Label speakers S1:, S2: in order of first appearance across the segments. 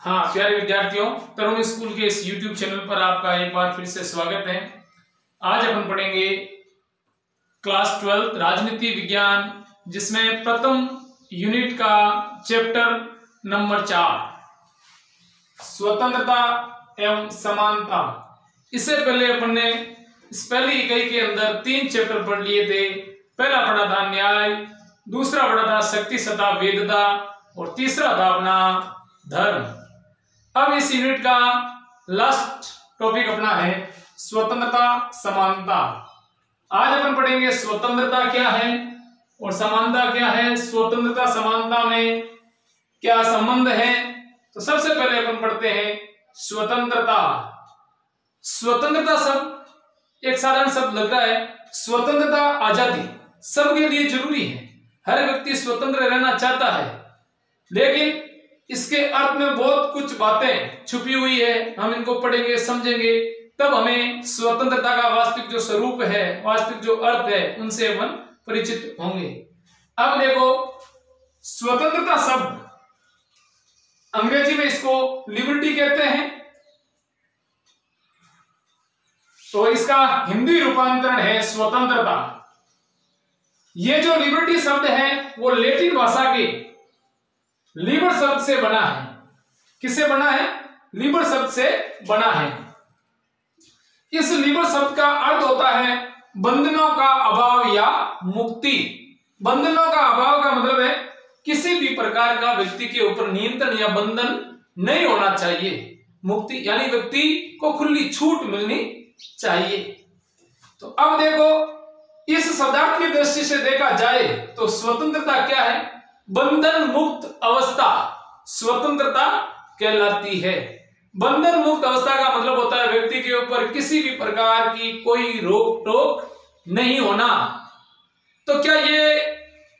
S1: हाँ प्यारे विद्यार्थियों, तरुण स्कूल के इस YouTube चैनल पर आपका एक बार फिर से स्वागत है। आज अपन पढ़ेंगे क्लास 12 राजनीति विज्ञान, जिसमें प्रथम यूनिट का चैप्टर नंबर 4 स्वतंत्रता एवं समानता। इससे पहले अपन ने इस पहली इकाई के अंदर 3 चैप्टर पढ़ लिए थे। पहला पढ़ा था न्याय, दूसरा पढ़ा था शक्ति सत्ता वेदता और तीसरा था अपना धर्म। अब इस यूनिट का लास्ट टॉपिक अपना है स्वतंत्रता समानता। आज अपन पढ़ेंगे स्वतंत्रता क्या है और समानता क्या है, स्वतंत्रता समानता में क्या संबंध है। तो सबसे पहले अपन पढ़ते हैं स्वतंत्रता। स्वतंत्रता शब्द एक साधारण शब्द लग रहा है। स्वतंत्रता आजादी सबके लिए जरूरी है। हर व्यक्ति स्वतंत्र रहना चाहता है, लेकिन इसके अर्थ में बहुत कुछ बातें छुपी हुई है। हम इनको पढ़ेंगे, समझेंगे, तब हमें स्वतंत्रता का वास्तविक जो स्वरूप है, वास्तविक जो अर्थ है, उनसे अपन परिचित होंगे। अब देखो, स्वतंत्रता शब्द अंग्रेजी में इसको लिबर्टी कहते हैं, तो इसका हिंदी रूपांतरण है स्वतंत्रता। ये जो लिबर्टी शब्द है वो लैटिन भाषा के लिबर शब्द से बना है। किससे बना है? लिबर शब्द से बना है। इस लिबर शब्द का अर्थ होता है बंधनों का अभाव या मुक्ति। बंधनों का अभाव का मतलब है किसी भी प्रकार का व्यक्ति के ऊपर नियंत्रण या बंधन नहीं होना चाहिए। मुक्ति यानी व्यक्ति को खुली छूट मिलनी चाहिए। तो अब देखो, इस शब्दार्थ की दृष्टि से देखा जाए तो स्वतंत्रता क्या है? बंधन मुक्त अवस्था स्वतंत्रता कहलाती है। बंधन मुक्त अवस्था का मतलब होता है व्यक्ति के ऊपर किसी भी प्रकार की कोई रोक टोक नहीं होना। तो क्या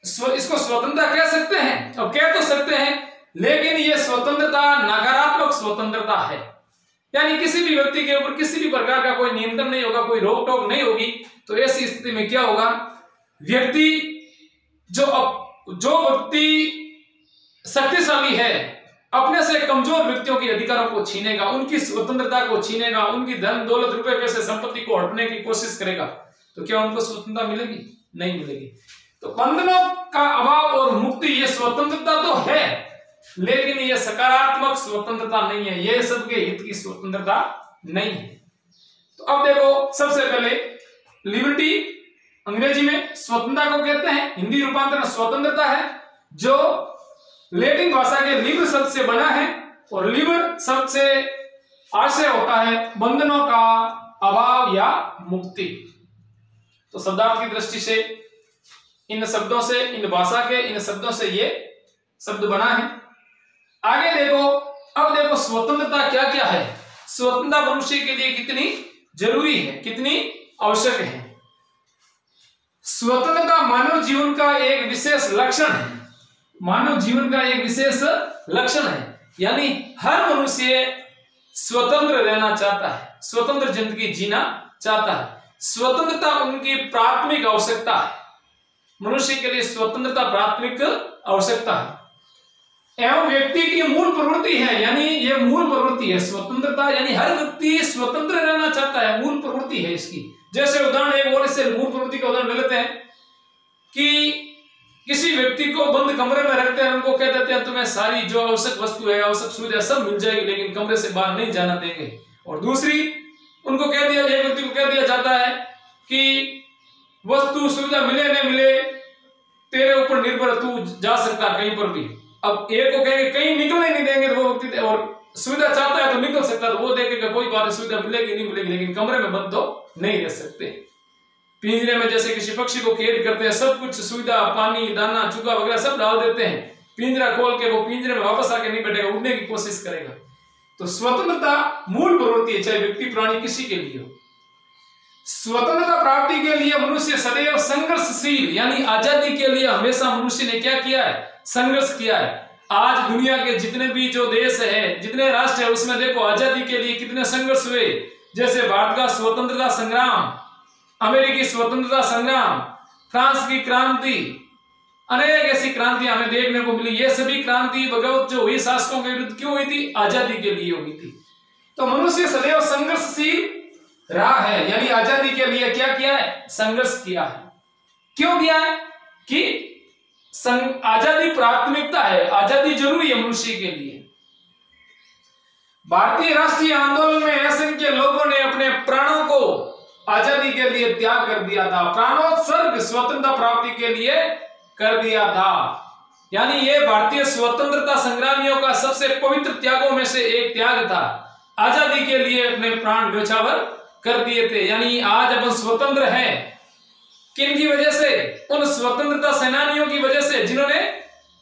S1: इसको स्वतंत्रता कह सकते हैं? और कह तो सकते हैं, लेकिन यह स्वतंत्रता नकारात्मक स्वतंत्रता है। यानी किसी भी व्यक्ति के ऊपर किसी भी प्रकार का कोई नियंत्रण नहीं होगा, कोई रोक टोक नहीं होगी। तो ऐसी स्थिति में क्या होगा? व्यक्ति जो व्यक्ति शक्तिशाली है अपने से कमजोर व्यक्तियों के अधिकारों को छीनेगा, उनकी स्वतंत्रता को छीनेगा, उनकी धन दौलत रुपए पैसे संपत्ति को हड़पने की कोशिश करेगा। तो क्या उनको स्वतंत्रता मिलेगी? नहीं मिलेगी। तो बंधनों का अभाव और मुक्ति ये स्वतंत्रता तो है, लेकिन ये सकारात्मक स्वतंत्रता नहीं है। ये सबके हित की स्वतंत्रता नहीं है। तो अब देखो, सबसे पहले लिबर्टी अंग्रेजी में स्वतंत्रता को कहते हैं, हिंदी रूपांतरण स्वतंत्रता है, जो लैटिन भाषा के लिबर शब्द से बना है। और लिबर शब्द से आशय होता है बंधनों का अभाव या मुक्ति। तो शब्दार्थ की दृष्टि से इन शब्दों से, इन भाषा के इन शब्दों से ये शब्द बना है। आगे देखो, अब देखो स्वतंत्रता क्या क्या है। स्वतंत्रता मनुष्य के लिए कितनी जरूरी है, कितनी आवश्यक है। स्वतंत्रता मानव जीवन का एक विशेष लक्षण है। मानव जीवन का एक विशेष लक्षण है। यानी हर मनुष्य स्वतंत्र रहना चाहता है, स्वतंत्र जिंदगी जीना चाहता है। स्वतंत्रता उनकी प्राथमिक आवश्यकता है। मनुष्य के लिए स्वतंत्रता प्राथमिक आवश्यकता है एवं व्यक्ति की मूल प्रवृत्ति है। यानी यह मूल प्रवृत्ति है स्वतंत्रता, यानी हर व्यक्ति स्वतंत्र रहना चाहता है, मूल प्रवृत्ति है इसकी। जैसे उदाहरण एक और इससे मूल प्रवृत्ति का उदाहरण ले लेते हैं कि किसी व्यक्ति को बंद कमरे में रखते हैं, उनको कह देते हैं तुम्हें सारी जो आवश्यक वस्तु है, आवश्यक सुविधा सब मिल जाएगी, लेकिन कमरे से बाहर नहीं जाना देंगे। और दूसरी, उनको कह दिया, एक व्यक्ति को कह दिया जाता है कि वस्तु सुविधा मिले न मिले तेरे ऊपर निर्भर, तू जा सकता कहीं पर भी। अब एक को कहेंगे कहीं निकलने नहीं देंगे, तो वो व्यक्ति और सुविधा चाहता है तो निकल सकता है, तो वो देखेगा कोई बात सुविधा मिलेगी नहीं मिलेगी, लेकिन कमरे में बंद तो नहीं रह सकते। पिंजरे में जैसे किसी पक्षी को कैद करते हैं, सब कुछ सुविधा, पानी, दाना, चुगा वगैरह सब डाल देते हैं, पिंजरा खोल के वो पिंजरे में वापस आके नहीं बैठेगा, उड़ने की कोशिश करेगा। तो स्वतंत्रता मूल प्रवृत्ति है, चाहे व्यक्ति प्राणी किसी के लिए हो। स्वतंत्रता प्राप्ति के लिए मनुष्य सदैव संघर्षशील, यानी आजादी के लिए हमेशा मनुष्य ने क्या किया है? संघर्ष किया है। आज दुनिया के जितने भी जो देश है, जितने राष्ट्र है, उसमें देखो आजादी के लिए कितने संघर्ष हुए। जैसे भारत का स्वतंत्रता संग्राम, अमेरिकी स्वतंत्रता संग्राम, फ्रांस की क्रांति, अनेक ऐसी क्रांतियां हमें देखने को मिली। ये सभी क्रांति बगावत जो हुई शासकों के विरुद्ध क्यों हुई थी? आजादी के लिए हुई थी। तो मनुष्य सदैव संघर्षशील रहा है, यानी आजादी के लिए क्या किया है? संघर्ष किया है। क्यों किया है? कि आजादी प्राथमिकता है, आजादी जरूरी है मनुष्य के लिए। भारतीय राष्ट्रीय आंदोलन में असंख्य लोगों ने अपने प्राणों को आजादी के लिए त्याग कर दिया था, प्राणोत्सर्ग स्वतंत्रता प्राप्ति के लिए कर दिया था। यानी ये भारतीय स्वतंत्रता संग्रामियों का सबसे पवित्र त्यागों में से एक त्याग था। आजादी के लिए अपने प्राण न्योछावर कर दिए थे। यानी आज अपन स्वतंत्र हैं, किन की वजह से? उन स्वतंत्रता सेनानियों की वजह से, जिन्होंने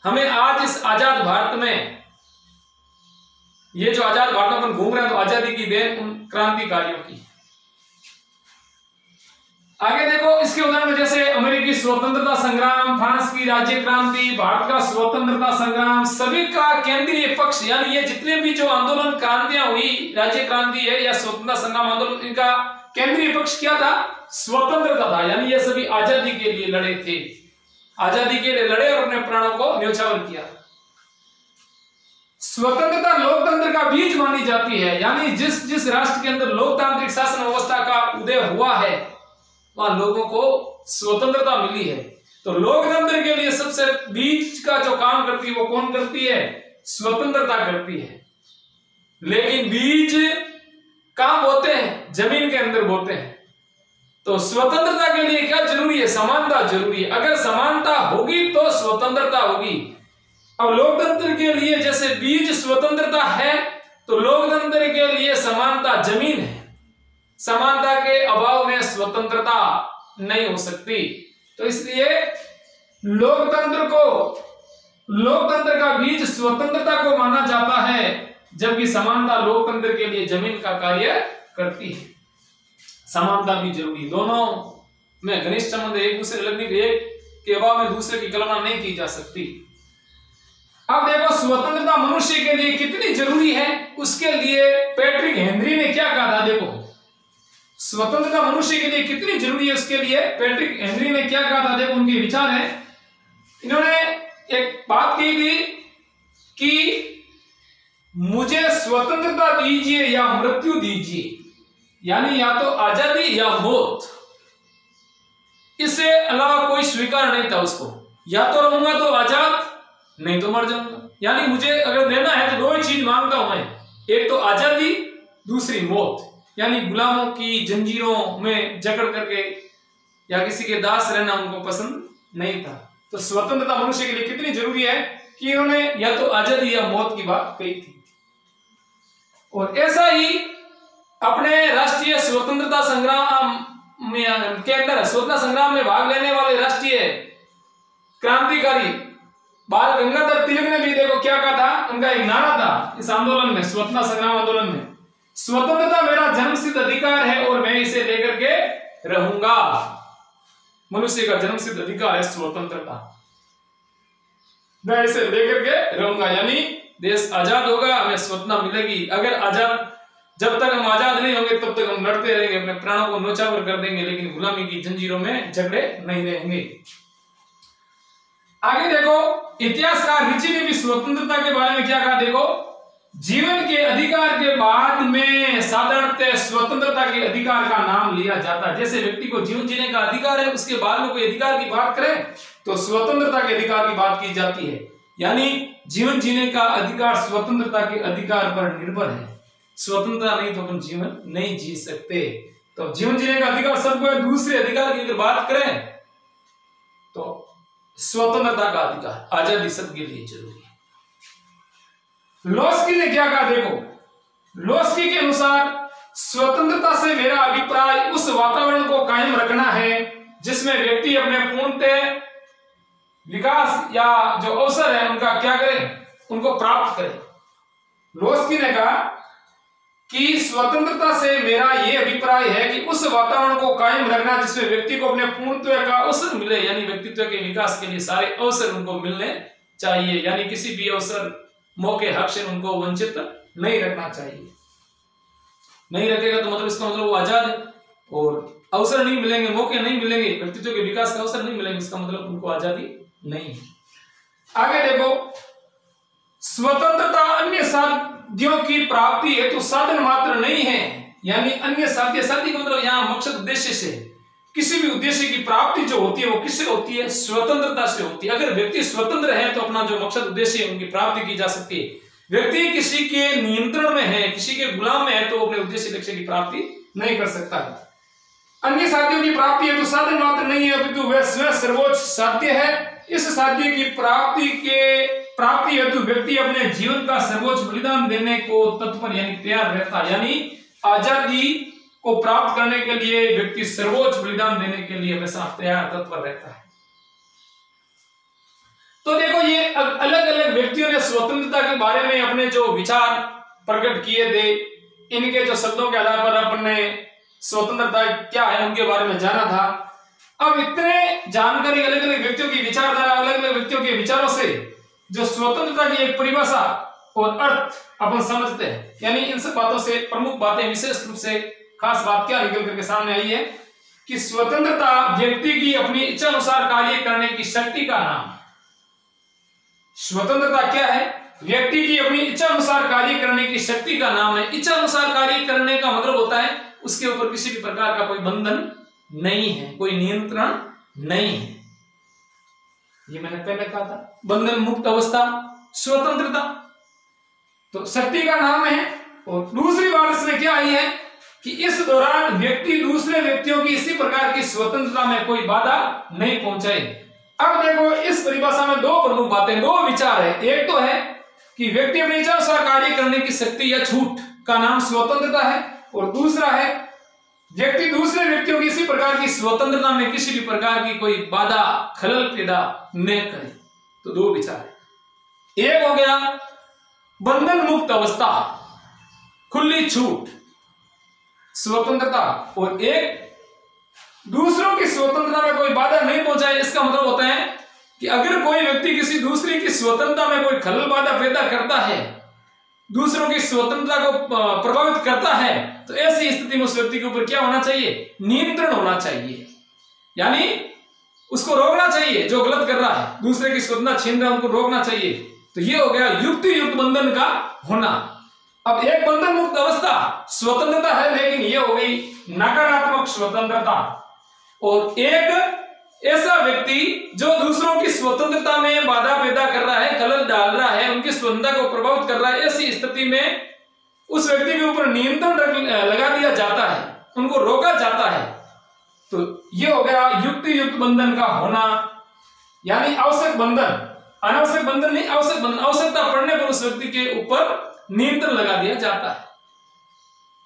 S1: हमें आज इस आजाद भारत में, ये जो आजाद भारत में अपन घूम रहे हैं, तो आजादी की देन उन क्रांतिकारियों की। आगे देखो इसके उदाहरण में, जैसे अमेरिकी स्वतंत्रता संग्राम, फ्रांस की राज्य क्रांति, भारत का स्वतंत्रता संग्राम, सभी का केंद्रीय पक्ष, यानी ये जितने भी जो आंदोलन क्रांतियां हुई, राज्य क्रांति है या स्वतंत्रता संग्राम आंदोलन, इनका केंद्रीय पक्ष क्या था? स्वतंत्रता था। यानी ये सभी आजादी के लिए लड़े थे, आजादी के लिए लड़े और अपने प्राणों को न्योछावर किया। स्वतंत्रता लोकतंत्र का बीज मानी जाती है। यानी जिस जिस राष्ट्र के अंदर लोकतांत्रिक शासन व्यवस्था का उदय हुआ है, वहां लोगों को स्वतंत्रता मिली है। तो लोकतंत्र के लिए सबसे बीज का जो काम करती है वो कौन करती है? स्वतंत्रता करती है। लेकिन बीज कहां बोते हैं? जमीन के अंदर बोते हैं। तो स्वतंत्रता के लिए क्या जरूरी है? समानता जरूरी है। अगर समानता होगी तो स्वतंत्रता होगी। अब लोकतंत्र के लिए जैसे बीज स्वतंत्रता है, तो लोकतंत्र के लिए समानता जमीन है। समानता के अभाव में स्वतंत्रता नहीं हो सकती। तो इसलिए लोकतंत्र का बीज स्वतंत्रता को माना जाता है, जबकि समानता लोकतंत्र के लिए जमीन का कार्य करती है। समानता भी जरूरी, दोनों में घनिष्ठ संबंध, एक दूसरे लगने के एक के अभाव में दूसरे की कल्पना नहीं की जा सकती। अब देखो स्वतंत्रता मनुष्य के लिए कितनी जरूरी है, उसके लिए पैट्रिक हेनरी ने क्या कहा था। देखो स्वतंत्रता मनुष्य के लिए कितनी जरूरी है, उसके लिए पैट्रिक हेनरी ने क्या कहा था। देखो उनके विचार हैं। इन्होंने एक बात कही थी कि मुझे स्वतंत्रता दीजिए या मृत्यु दीजिए, यानी या तो आजादी या मौत, इससे अलावा कोई स्वीकार नहीं था उसको। या तो रहूंगा तो आजाद, नहीं तो मर जाऊंगा। यानी मुझे अगर देना है तो दो ही चीज मांगता हूं मैं, एक तो आजादी, दूसरी मौत। यानी गुलामों की जंजीरों में जकड़ करके या किसी के दास रहना उनको पसंद नहीं था। तो स्वतंत्रता मनुष्य के लिए कितनी जरूरी है कि इन्होंने या तो आजादी या मौत की बात कही थी। और ऐसा ही अपने राष्ट्रीय स्वतंत्रता संग्राम के अंदर, स्वतंत्रता संग्राम में भाग लेने वाले राष्ट्रीय क्रांतिकारी बाल गंगाधर तिलक ने भी देखो क्या कहा था। उनका एक नारा था इस आंदोलन में, स्वतंत्रता संग्राम आंदोलन में, स्वतंत्रता मेरा जन्मसिद्ध अधिकार है और मैं इसे लेकर के रहूंगा। मनुष्य का जन्मसिद्ध अधिकार है स्वतंत्रता, मैं इसे लेकर के रहूंगा। यानी देश आजाद होगा, हमें स्वतंत्रता मिलेगी। अगर आजाद, जब तक हम आजाद नहीं होंगे तब तक हम लड़ते रहेंगे, अपने प्राणों को न्योछावर कर देंगे, लेकिन गुलामी की जंजीरों में झगड़े नहीं रहेंगे। आगे देखो इतिहासकार रिची ने भी स्वतंत्रता के बारे में क्या कहा। देखो जीवन के अधिकार के बाद में साधारणतः स्वतंत्रता के अधिकार का नाम लिया जाता है। जैसे व्यक्ति को जीवन जीने का अधिकार है, उसके बाद में कोई अधिकार की बात करें तो स्वतंत्रता के अधिकार की बात की जाती है। यानी जीवन जीने का अधिकार स्वतंत्रता के अधिकार पर निर्भर है। स्वतंत्रता नहीं तो अपन जीवन नहीं जी सकते। तो जीवन जीने का अधिकार सबको है। दूसरे अधिकार की अगर बात करें तो स्वतंत्रता का अधिकार, आजादी सबके लिए जरूरी है। लोस्की ने क्या कहा। देखो लोस्की के अनुसार स्वतंत्रता से मेरा अभिप्राय उस वातावरण को कायम रखना है जिसमें व्यक्ति अपने पूर्णतः विकास या जो अवसर है उनका क्या करे, उनको प्राप्त करे। लोस्की ने कहा कि स्वतंत्रता से मेरा यह अभिप्राय है कि उस वातावरण को कायम रखना जिसमें व्यक्ति को अपने पूर्णत्व का अवसर मिले, यानी व्यक्तित्व के विकास के लिए सारे अवसर उनको मिलने चाहिए। यानी किसी भी अवसर, मौके, हक से उनको वंचित नहीं रखना चाहिए। नहीं रखेगा तो मतलब इसका मतलब वो आजाद है, और अवसर नहीं मिलेंगे, मौके नहीं मिलेंगे, व्यक्तित्व के विकास का अवसर नहीं मिलेंगे, इसका मतलब उनको आजादी नहीं। आगे देखो, स्वतंत्रता अन्य साध्यों की प्राप्ति हेतु साधन मात्र नहीं है, यानी अन्य साध्य, साध्य का मतलब यहाँ मकसद उद्देश्य से, किसी भी उद्देश्य की प्राप्ति जो होती है वो किससे होती है? स्वतंत्रता से होती है। अगर व्यक्ति स्वतंत्र है तो अपना जो मकसद उद्देश्य है उनकी प्राप्ति की जा सकती है। व्यक्ति किसी के नियंत्रण में है, किसी के गुलाम में है तो अपने उद्देश्य लक्ष्य की प्राप्ति नहीं कर सकता है। अन्य साध्यों की प्राप्ति है तो साधन मात्र नहीं है, अपितु वह स्वयं सर्वोच्च साध्य है। इस साध्य की प्राप्ति हेतु व्यक्ति अपने जीवन का सर्वोच्च बलिदान देने को तत्पर यानी तैयार रहता है। यानी आजादी को प्राप्त करने के लिए व्यक्ति सर्वोच्च बलिदान देने के लिए हमेशा तैयार तत्पर रहता है। तो देखो, ये अलग अलग व्यक्तियों ने स्वतंत्रता के बारे में अपने जो विचार प्रकट किए थे, इनके जो शब्दों के आधार पर अपने स्वतंत्रता क्या है उनके बारे में जाना था। अब इतने जानकारी, अलग अलग व्यक्तियों की विचारधारा, अलग अलग व्यक्तियों के विचारों से जो स्वतंत्रता की एक परिभाषा और अर्थ अपन समझते हैं, यानी इन सब बातों से प्रमुख बातें, विशेष रूप से खास बात क्या निकल करके सामने आई है कि स्वतंत्रता व्यक्ति की अपनी इच्छा अनुसार कार्य करने की शक्ति का नाम। स्वतंत्रता क्या है? व्यक्ति की अपनी इच्छा अनुसार कार्य करने की शक्ति का नाम है। इच्छा अनुसार कार्य करने का मतलब होता है उसके ऊपर किसी भी प्रकार का कोई बंधन नहीं है, कोई नियंत्रण नहीं है। ये मैंने पहले कहा था, बंधन मुक्त अवस्था स्वतंत्रता, तो शक्ति का नाम है। और दूसरी बात इसमें क्या आई है कि इस दौरान व्यक्ति दूसरे व्यक्तियों की इसी प्रकार की स्वतंत्रता में कोई बाधा नहीं पहुंचाए। अब देखो, इस परिभाषा में दो प्रमुख बातें, दो विचार है। एक तो है कि व्यक्ति अपनी इच्छा अनुसार कार्य करने की शक्ति या छूट का नाम स्वतंत्रता है, और दूसरा है व्यक्ति दूसरे व्यक्तियों की इसी प्रकार की स्वतंत्रता में किसी भी प्रकार की कोई बाधा, खलल पैदा न करे। तो दो विचार है। एक हो गया बंधन मुक्त अवस्था, खुली छूट, स्वतंत्रता, और एक दूसरों की स्वतंत्रता में कोई बाधा नहीं पहुंचाए। इसका मतलब होता है कि अगर कोई व्यक्ति किसी दूसरे की स्वतंत्रता में कोई खलल बाधा पैदा करता है, दूसरों की स्वतंत्रता को प्रभावित करता है, तो ऐसी स्थिति में उस व्यक्ति के ऊपर क्या होना चाहिए? नियंत्रण होना चाहिए, यानी उसको रोकना चाहिए। जो गलत कर रहा है, दूसरे की स्वतंत्रता छीन रहा है, उनको रोकना चाहिए। तो ये हो गया युक्त बंधन का होना। अब एक बंधन मुक्त अवस्था स्वतंत्रता है, लेकिन ये हो गई नकारात्मक स्वतंत्रता। और एक ऐसा व्यक्ति जो दूसरों की स्वतंत्रता में बाधा पैदा कर रहा है, खलल डाल रहा है, उनकी स्वतंत्रता को प्रभावित कर रहा है, ऐसी स्थिति में उस व्यक्ति के ऊपर नियंत्रण लगा दिया जाता है, उनको रोका जाता है। तो ये हो गया युक्त बंधन का होना, यानी आवश्यक बंधन, अनावश्यक बंधन नहीं, आवश्यक बंधन। आवश्यकता पड़ने पर उस व्यक्ति के ऊपर नियंत्रण लगा दिया जाता है।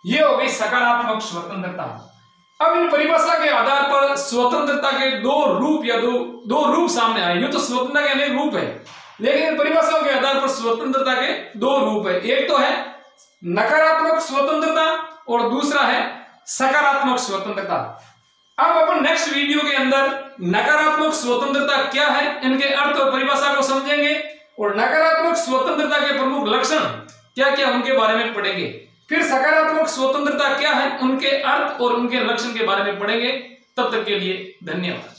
S1: ये हो गई सकारात्मक स्वतंत्रता। अब इन परिभाषा के आधार पर स्वतंत्रता के दो रूप या दो रूप सामने आए। ये तो स्वतंत्रता के अनेक रूप है, लेकिन इन परिभाषाओं के आधार पर स्वतंत्रता के दो रूप है। एक तो है नकारात्मक स्वतंत्रता और दूसरा है सकारात्मक स्वतंत्रता। अब अपन नेक्स्ट वीडियो के अंदर नकारात्मक स्वतंत्रता क्या है, इनके अर्थ और परिभाषा को समझेंगे, और नकारात्मक स्वतंत्रता के प्रमुख लक्षण क्या क्या उनके बारे में पढ़ेंगे। फिर सकारात्मक स्वतंत्रता क्या है, उनके अर्थ और उनके लक्षण के बारे में पढ़ेंगे। तब तक के लिए धन्यवाद।